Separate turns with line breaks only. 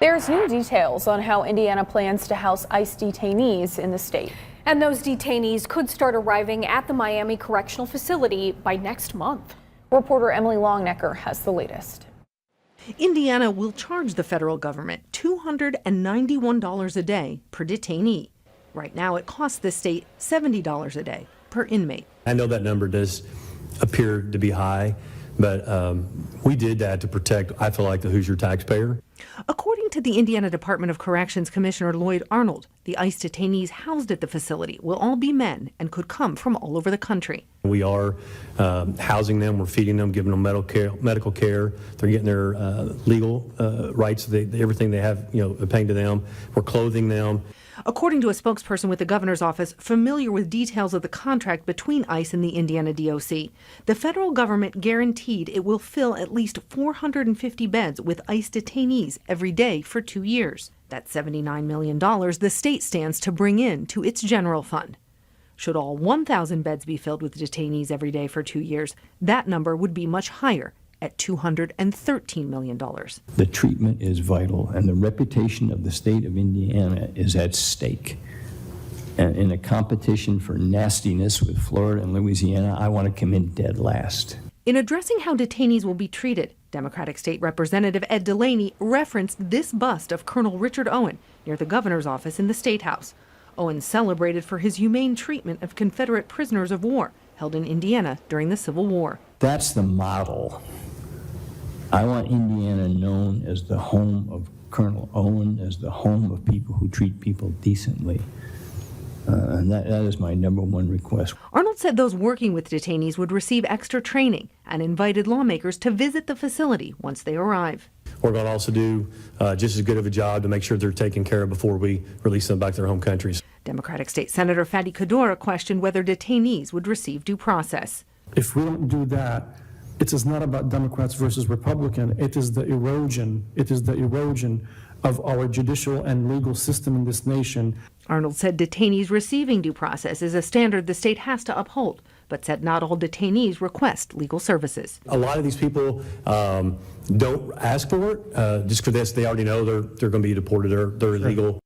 There's new details on how Indiana plans to house ICE detainees in the state.
And those detainees could start arriving at the Miami Correctional Facility by next month.
Reporter Emily Longnecker has the latest.
Indiana will charge the federal government $291 a day per detainee. Right now, it costs the state $70 a day per inmate.
I know that number does appear to be high, but we did that to protect, I feel like, the Hoosier taxpayer.
According to the Indiana Department of Corrections Commissioner Lloyd Arnold, the ICE detainees housed at the facility will all be men and could come from all over the country.
We are housing them, we're feeding them, giving them medical care. They're getting their legal rights, everything they have, obtained to them. We're clothing them.
According to a spokesperson with the governor's office familiar with details of the contract between ICE and the Indiana DOC, the federal government guaranteed it will fill at least 450 beds with ICE detainees every day for 2 years. That's $79 million the state stands to bring in to its general fund. Should all 1,000 beds be filled with detainees every day for 2 years, that number would be much higher, at $213 million.
The treatment is vital, and the reputation of the state of Indiana is at stake. And in a competition for nastiness with Florida and Louisiana, I want to come in dead last.
In addressing how detainees will be treated, Democratic State Representative Ed Delaney referenced this bust of Colonel Richard Owen near the governor's office in the State House. Owen celebrated for his humane treatment of Confederate prisoners of war held in Indiana during the Civil War.
That's the model. I want Indiana known as the home of Colonel Owen, as the home of people who treat people decently. And that is my #1 request.
Arnold said those working with detainees would receive extra training and invited lawmakers to visit the facility once they arrive.
We're going to also do just as good of a job to make sure they're taken care of before we release them back to their home countries.
Democratic State Senator Fatty Cadora questioned whether detainees would receive due process.
If we don't do that, it is not about Democrats versus Republican. It is the erosion. It is the erosion of our judicial and legal system in this nation.
Arnold said detainees receiving due process is a standard the state has to uphold, but said not all detainees request legal services.
A lot of these people don't ask for it just because they already know they're going to be deported. They're illegal.